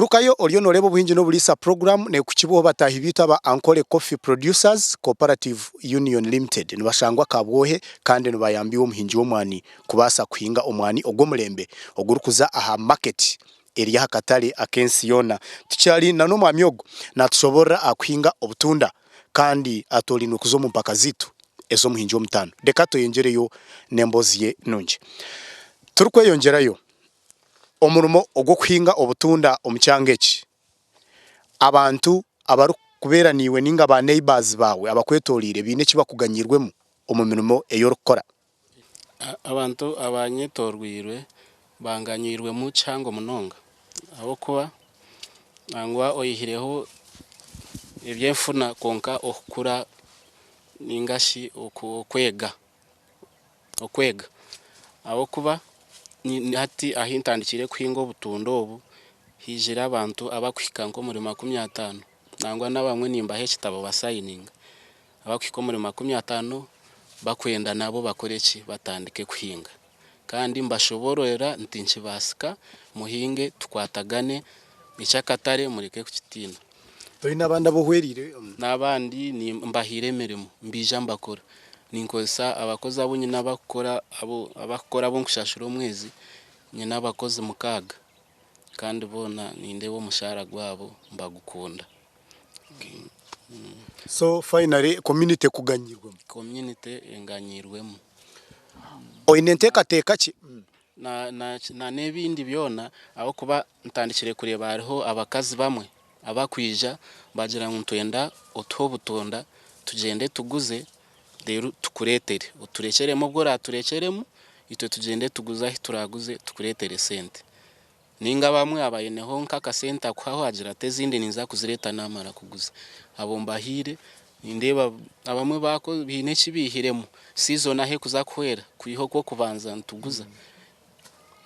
Kurukayo oriyo norebo buhinji no bulisa program ne kukibuho batahibita ba Ankole Coffee Producers Cooperative Union Limited nibashangwa kabwohe kandi nibayambiwe umuhinji w'omwani kubasa kuhinga omwani ogomurembe ogurukuza aha market area hakatali akensi yona tucyali na no mwamyogo natushobora akuhinga obutunda kandi atoli nukuzo mu mpaka zitu ezo muhinji w'omutano dekato yengereyo nemboziye nunje turukweyongerayo omurumo ogwo kuhinga obutunda omucyangeki abantu abaru kubera niwe ninga ba neighbors bawe abakwetolire bine kibakuganyirwemo omumirimo eyorukora abantu abanyetorwirwe banganyirwe mu cyango munonga abo kuba nangwa oyihireho ebyefuna konka okukura ningashi okwega abo kuba ni hati ahintandikire kuhinga obutunda obu hijira abantu abakwika nko muri 50 nangwa nabamwe nimba hekitabo basayininga abakwika muri 50 bakwenda nabo bakoreki batandike kuhinga kandi mbashoborera ntinchi basika muhinge tukwatagane icyakatare mureke kukitina toina abanda bohwerire nabandi ni mbahire mirimo mbija mbakora ninkosa abakozi abo nyina abakora bo nkushashura omwezi nyina abakozi mukaga kandi bona nindebo umushara gwabo mbagukunda. So finally community kuganyirwemo enganyirwemo oinenteka teka ki na nebindi byona abo kuba ntandikire kureba hariho abakazi bamwe abakwija bagira ngo twenda otobutonda tugende tuguze rero tukuretere uturekeremo bwo raturekeremo ito tugende tuguza turaguze tukuretere sente ninga bamwe abayeneho nkaka sente akwaho agira tezindi ninza kuzireta namara kuguza abo mbahire ndeba abamwe bako bine kibihiremo season ahe kuza kwera kuyiho ko kubanza ntuguza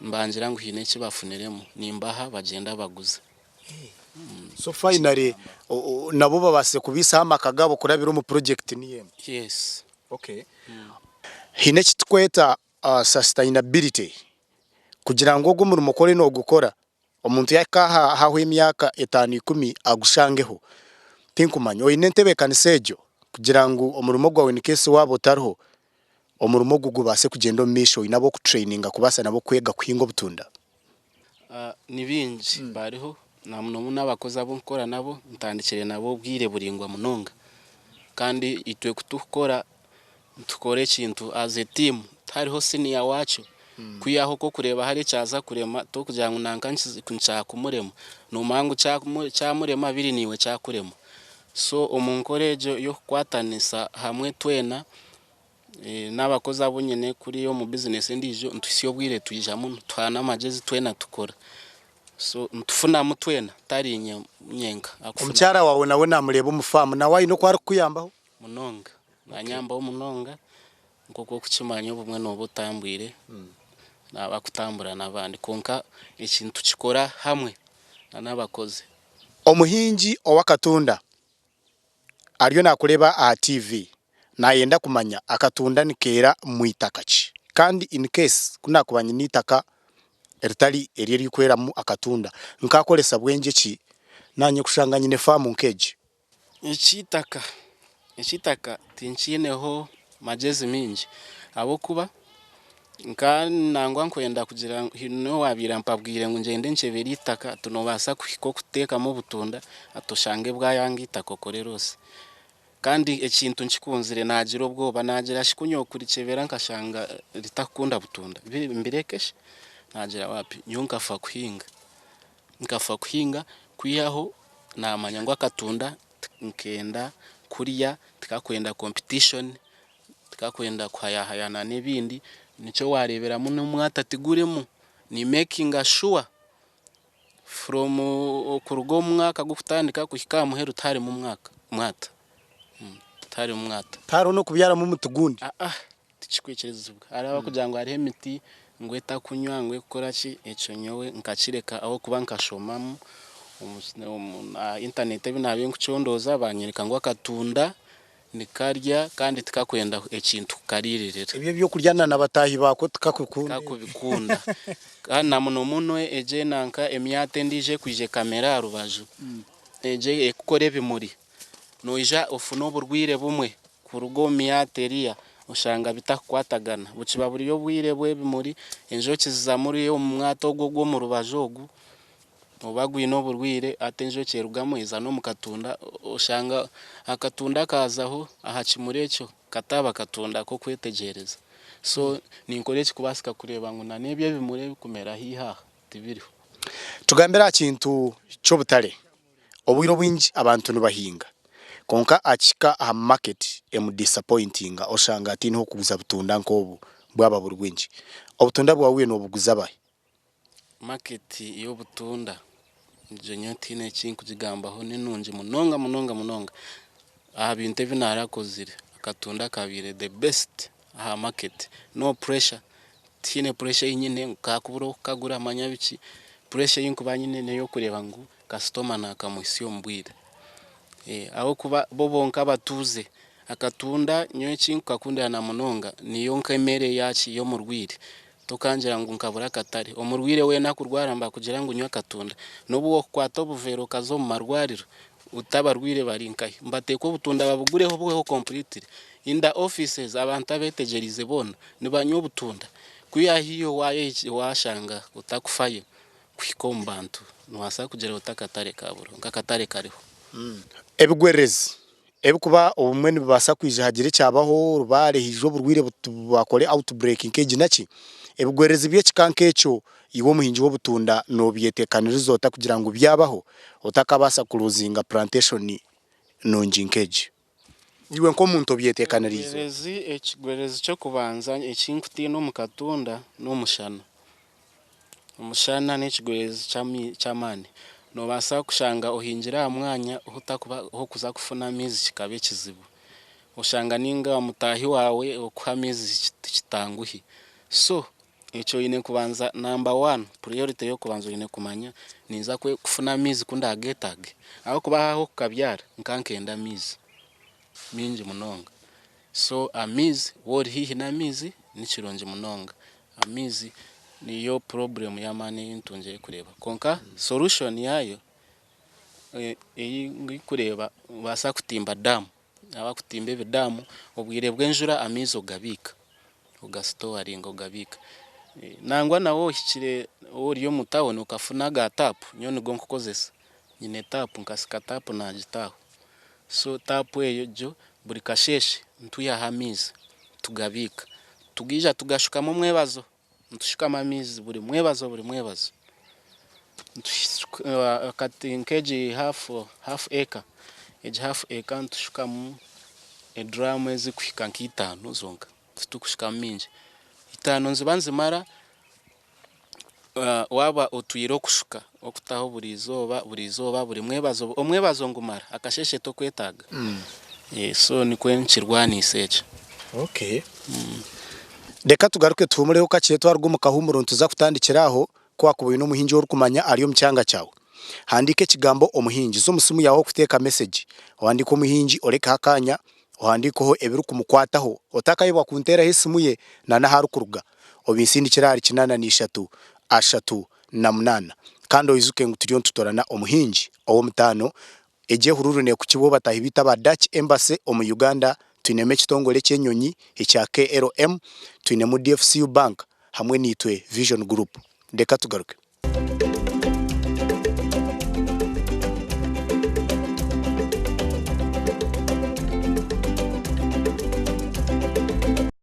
mbangira ngo hine kibafuniremo nimbaha bagenda baguza. So finally nabo babase kubisa amakagabo kurabira mu project niye. Yes. Okay. Hine kitweta sustainability kugira ngo go muri mukore no gukora omuntu yakaha haho imyaka 5-10 agushangeho tinkumanya oinentebe kanisejo kugira ngo omurimo gwawe nikese wabo tarho omurimo gugubase kugenda misho inabo ku traininga kubasa nabo kwega kuhinga butunda nibinji bariho namuno n'abakozi abo nkora nabo ntandikire nabo bwire buringwa munonga kandi itwe kutukora tukore ikintu as a team hariho senior wacu kuyaho ko kureba hari cyaza kurema to kugira ngo nankanshi kunshaka kumurema no mangu cyamurema biri niwe cyakurema so omunkorejo yo kwatanisa hamwe twena n'abakozi abo nyene kuri yo mu business ndijo ntusiyo bwire tuyijamo twana amagezi twena tukora so ntufuna mutwena tari nyenga umucyara wawe nawe namureba umufamu na wayi no kwari kuyambaho munonga nanyamba umunonga ngoko kucimanya ubumwe no butambwire nabakutambura nabandi konka ikintu kikora hamwe n'abakozi omuhinji owakatunda ariyo nakureba a TV nayenda kumanya akatunda nikera muitakachi kandi in case kuna kubanye nitaka eritali eriri kwera mu akatunda nkakolesa bwenje ki nanye kushanganye ne farm nkeje ichitaka tinchineho majezi minji abo kuba nangwa nkwenda kugira hino wabira mpabwire ngo ngende nchebera itaka tunobasa kuhiko kuteka mu butunda atoshange bwayangita kokorerose kandi ekintu nchikunzire nagira obwoba nagira shikunyokuri chebera nkashanga ritakunda butunda mbirekeshe nagira wapi nyunkafa kuhinga kuyaho namanya ngo akatunda nkenda kuriya tikakwenda competition tikakwenda kwayahayana nebindi nico warebera muno mwatatiguremo ni making sure from okurugo mwaka gukutandika kuhika muheru tari mu mwata tari mu mwata taro no kubyara mu mutugundi tikikwekerezubwa araba kugira ngo ari emiti ngweta kunywa ngwe gukora ki eco nyowe nkakireka aho kuba nkashomamo internet binabiye nkucondoza banyereka ngo akatunda nikarya kandi tikakwenda ekintu karirira ibyo byo kuryana nabatahi bako tukakukunda kakubikunda kandi na muno eje nanka emyate ndije kwije kamera rubaju eje ekukore bimuri noija ofuna oburwire bumwe kurugo myate ushanga bitakwatagana bukiba buri yo bwire bwe bimuri enjoki zizamuri yo mu mwato gwo mu rubaju ogu obagwino burwire atenjoki rugamo iza no mukatunda ushanga akatunda kazaho ahakimurecyo kataba katunda ko kwetegereza so ninkoreki kubasika kureba ngo na nebye bimure kumera hiha tibiriho tugambira kintu cyo butare obwiro bwinji abantu nubahinga konka akika aha market disappointing oshanga ati nho kuguza butunda nkobu bwaba burwinji obutunda bwawe no buguza bahe market yo butunda nje tine kintu kugigambaho ninunji munonga aha bintu binarakozire akatunda kabire the best aha market no pressure tine pressure yinyine kakuburo kagura manyabiki pressure yinkuba nyine neyo kureba ngo customer na kamusiyo mbwire aho kuba bobonka batuze akatunda nyo kintu kakunda na munonga niyo nkemere yachi yo murwire tokangira ngo nkabura katari omurwire we nakurwaramba kugira ngo nywa katunda nobuwo kwata obuvero kazo mu marwariro utabarwire barinkaye mbateko butunda babugureho bweho complete in the offices abantu abetegerize bona nibanywa butunda kuya hiyo washanga utakufaye kwikombantu nwasa kugira utakatare kaburo ngakatare kariho ebigwerezi ebikuba obumwe nibasa kwija hagire cyabaho rubare hijo burwire bakore outbreak nkeji naki ebigwerezi bye kikankecho iwo muhinji wo butunda no byetekanirizo ota kugira ngo byabaho utakabasa kuruzinga plantation nonji nkeji iwe nko muntu byetekanirizo ekigwerezi cyo kubanza ekinkuti no mukatunda no umushana n'ekigwerezi cyamani no basa kushanga ohingira mwanya utakuba ho kuza kufuna mizi kikabe kizibu ushanga ninga mutahi wawe okuha mizi kitanguhi so echo ine kubanza number 1 priority yo kubanza ine kumanya niza kufuna mizi kunda agetage aho kubaho kukabyara nkankenda mizi minji munonga so amizi wori hihi na mizi ni kironje munonga amizi niyo problem ya mani intunje kureba konka solution yayo ngikureba basa kutimba damu abakutimba ebidamu obwire bwenjura amizo gabika ugastoring ogabika nangwa nawo hikire ori yo mutawone ukafuna ga tap nyone gonko kozesa nyine tap nkasika tap na gitaho so tap eyo jo buri kasheshe ntuya hamizi tugabika tugija tugashuka mu mwebazo ntushika mamizi buri mwebazo kati nkeji half acre eji half acre ntushika mu drum ezi kuhika nk'itano zonka tukushika minji itano nzibanze mara waba otuyiro kushuka okutaho buri izoba buri mwebazo ngumara akasheshe to kwetaga so ni kwenkirwani seje okay deka tugaruke tumureho kakiye twarwo mu kahumuro ntuza kutandikiraho kwa kubuye no muhinji wo kumanya ariyo mcyanga cyawe handike kigambo omuhinji zo musimu yawo kuteka message wandika omuhinji oreka hakanya wandikoho ebiru kumukwataho otakayibwa kuntera hisimu ye na haru kuruga obinsindi kirari 8 3 8 kandi oyizuke ngutiriyo tutorana omuhinji owo mutano eje hururu ne kukibo batahibita ba Dutch Embassy omu Uganda twineme kitongole cyenyonyi ekya KLM twinemu DFCU Bank hamwe nitwe Vision Group deka tugaruke